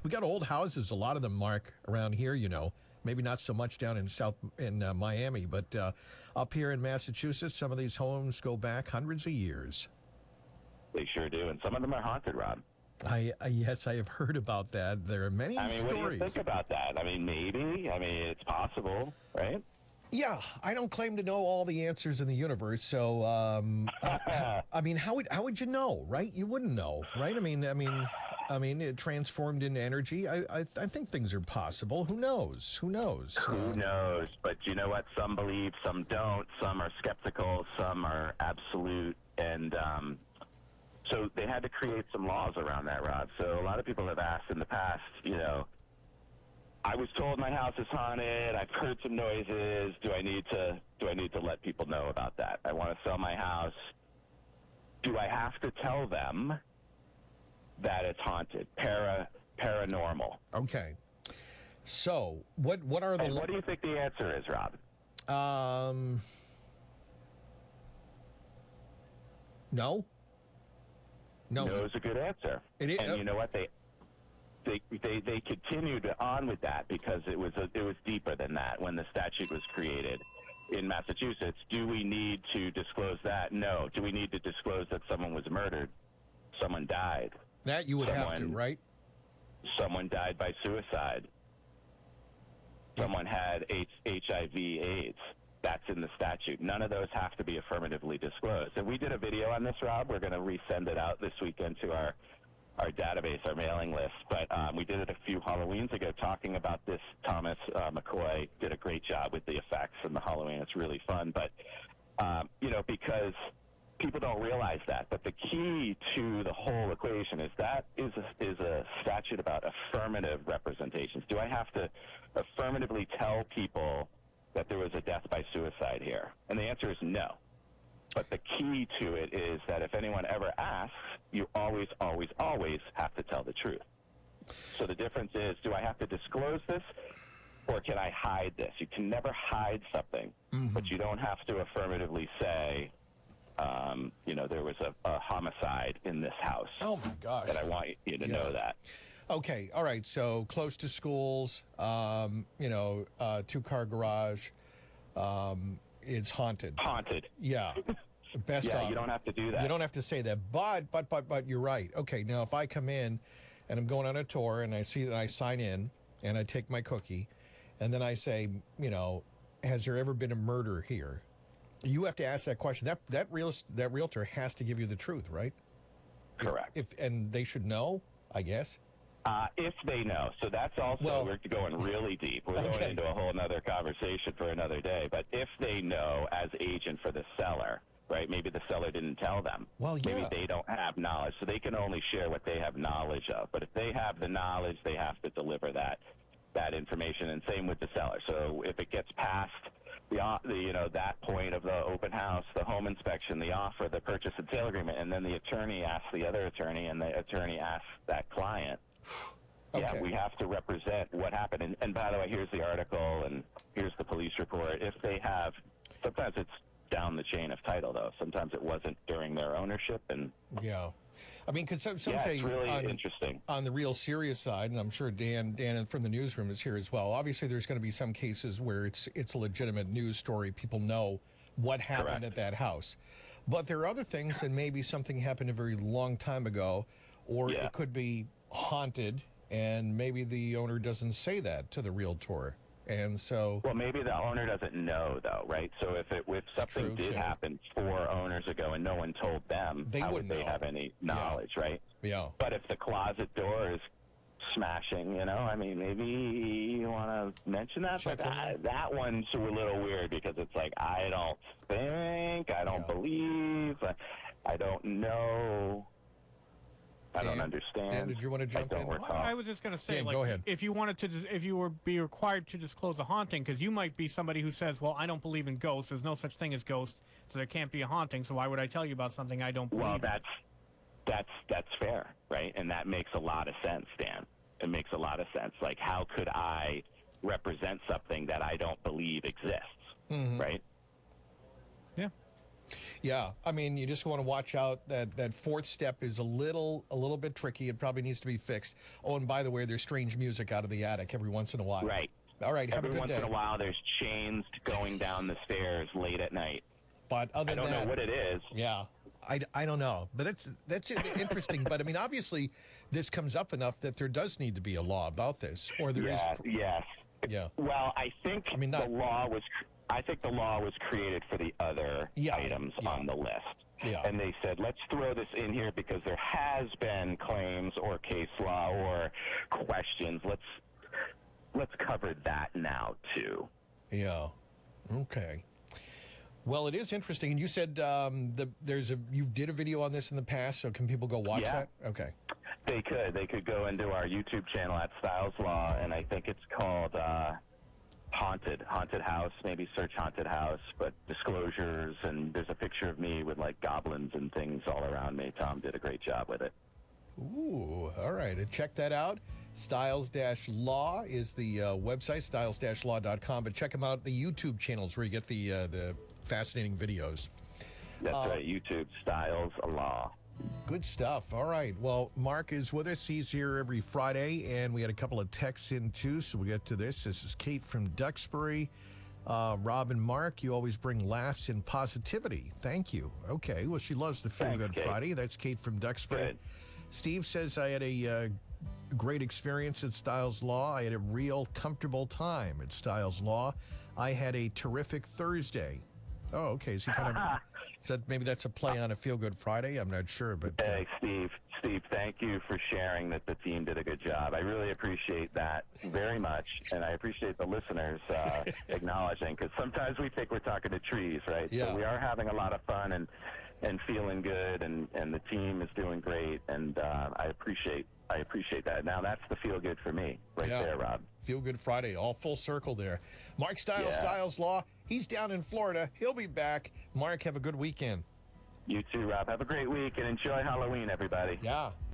We got old houses, a lot of them, Mark, around here, Maybe not so much down in Miami, but up here in Massachusetts, some of these homes go back hundreds of years. They sure do, and some of them are haunted, Rob. Yes, I have heard about that. There are many stories. What do you think about that? Maybe. It's possible, right? Yeah, I don't claim to know all the answers in the universe, so how would you know, right? You wouldn't know, right? It transformed into energy. I think things are possible. Who knows? Who knows? But you know what? Some believe, some don't. Some are skeptical. Some are absolute. And so they had to create some laws around that, Rob. So a lot of people have asked in the past, I was told my house is haunted. I've heard some noises. Do I need to let people know about that? I want to sell my house. Do I have to tell them that it's haunted, paranormal? Okay. So what are the? And what do you think the answer is, Rob? No. No is a good answer. It is. And you know what? They continued on with that because it was deeper than that when the statute was created in Massachusetts. Do we need to disclose that? No. Do we need to disclose that someone was murdered? Someone died. That you would have to, right? Someone died by suicide. Someone had HIV/AIDS. That's in the statute. None of those have to be affirmatively disclosed. And we did a video on this, Rob. We're going to resend it out this weekend to our database, our mailing list. But we did it a few Halloweens ago talking about this. Thomas McCoy did a great job with the effects and the Halloween. It's really fun. But, because people don't realize that. But the key to the whole equation is that is a statute about affirmative representations. Do I have to affirmatively tell people that there was a death by suicide here? And the answer is no. But the key to it is that if anyone ever asks, you always, always, always have to tell the truth. So the difference is, do I have to disclose this, or can I hide this? You can never hide something, but you don't have to affirmatively say, there was a homicide in this house. Oh, my gosh. And I want you to know that. Okay, all right, so close to schools, two-car garage, it's haunted. Haunted. Yeah. Best off. You don't have to do that. You don't have to say that, but you're right. Okay, now if I come in and I'm going on a tour and I see that I sign in and I take my cookie and then I say, has there ever been a murder here? You have to ask that question. That realtor has to give you the truth, right? Correct. And they should know, I guess. If they know. So that's also, we're going really deep. We're going into a whole other conversation for another day. But if they know as agent for the seller, right, maybe the seller didn't tell them. Well, yeah. Maybe they don't have knowledge. So they can only share what they have knowledge of. But if they have the knowledge, they have to deliver that information. And same with the seller. So if it gets past that point of the open house, the home inspection, the offer, the purchase and sale agreement, and then the attorney asks the other attorney and the attorney asks that client, yeah, we have to represent what happened. And by the way, here's the article and here's the police report. If they have, sometimes it's down the chain of title, though. Sometimes it wasn't during their ownership. And yeah. Because some say it's really interesting. On the real serious side, and I'm sure Dan from the newsroom is here as well. Obviously, there's going to be some cases where it's a legitimate news story. People know what happened at that house. But there are other things, and maybe something happened a very long time ago, or it could be haunted, and maybe the owner doesn't say that to the realtor. And so, well, maybe the owner doesn't know, though, right? So if something did happen 4 owners ago and no one told them, how would they have any knowledge, right? Yeah. But if the closet door is smashing, maybe you want to mention that. But that one's a little weird because it's like, I don't believe, I don't know. I don't understand. Dan, did you want to jump in? Well, I was just going to say, Dan, go ahead. If you wanted to, if you were be required to disclose a haunting, because you might be somebody who says, "Well, I don't believe in ghosts. There's no such thing as ghosts, so there can't be a haunting. So why would I tell you about something I don't believe?" Well, that's fair, right? And that makes a lot of sense, Dan. It makes a lot of sense. Like, how could I represent something that I don't believe exists, right? Yeah. Yeah, I mean, you just want to watch out that fourth step is a little bit tricky. It probably needs to be fixed. Oh, and by the way, there's strange music out of the attic every once in a while. Right. All right, have Every a good once day. in a while, there's chains going down the stairs late at night. But other I than don't that, know what it is. yeah, I don't know. But that's interesting. But I mean, obviously, this comes up enough that there does need to be a law about this, or there is. Yes. Yeah. Well, I think I mean, not- the law was. I think the law was created for the other items on the list. Yeah. And they said, let's throw this in here because there has been claims or case law or questions. Let's cover that now too. Yeah. Okay. Well, it is interesting. And you said you did a video on this in the past, so can people go watch that? Okay. They could go into our YouTube channel at Styles Law, and I think it's called Haunted House. Maybe search Haunted House, but disclosures, and there's a picture of me with like goblins and things all around me. Tom did a great job with it. Ooh, all right. Check that out. Styles-Law is the website, styles-law.com. But check them out, the YouTube channels where you get the fascinating videos. That's right, YouTube, Styles Law. Good stuff. All right. Well, Mark is with us. He's here every Friday, and we had a couple of texts in, too, so we'll get to this. This is Kate from Duxbury. Rob and Mark, you always bring laughs and positivity. Thank you. Okay. Well, she loves the Feel Good Friday. That's Kate from Duxbury. Good. Steve says, I had a great experience at Styles Law. I had a real comfortable time at Styles Law. I had a terrific Thursday. Oh, okay. So kind of said maybe that's a play on a Feel Good Friday. I'm not sure, but hey, Steve, thank you for sharing that the team did a good job. I really appreciate that very much, and I appreciate the listeners acknowledging, because sometimes we think we're talking to trees, right? Yeah. So we are having a lot of fun and feeling good, and the team is doing great, and I appreciate that. Now that's the feel good for me right there, Rob. Feel Good Friday, all full circle there. Mark Styles, Styles Law. He's down in Florida. He'll be back. Mark, have a good weekend. You too, Rob. Have a great week and enjoy Halloween, everybody. Yeah.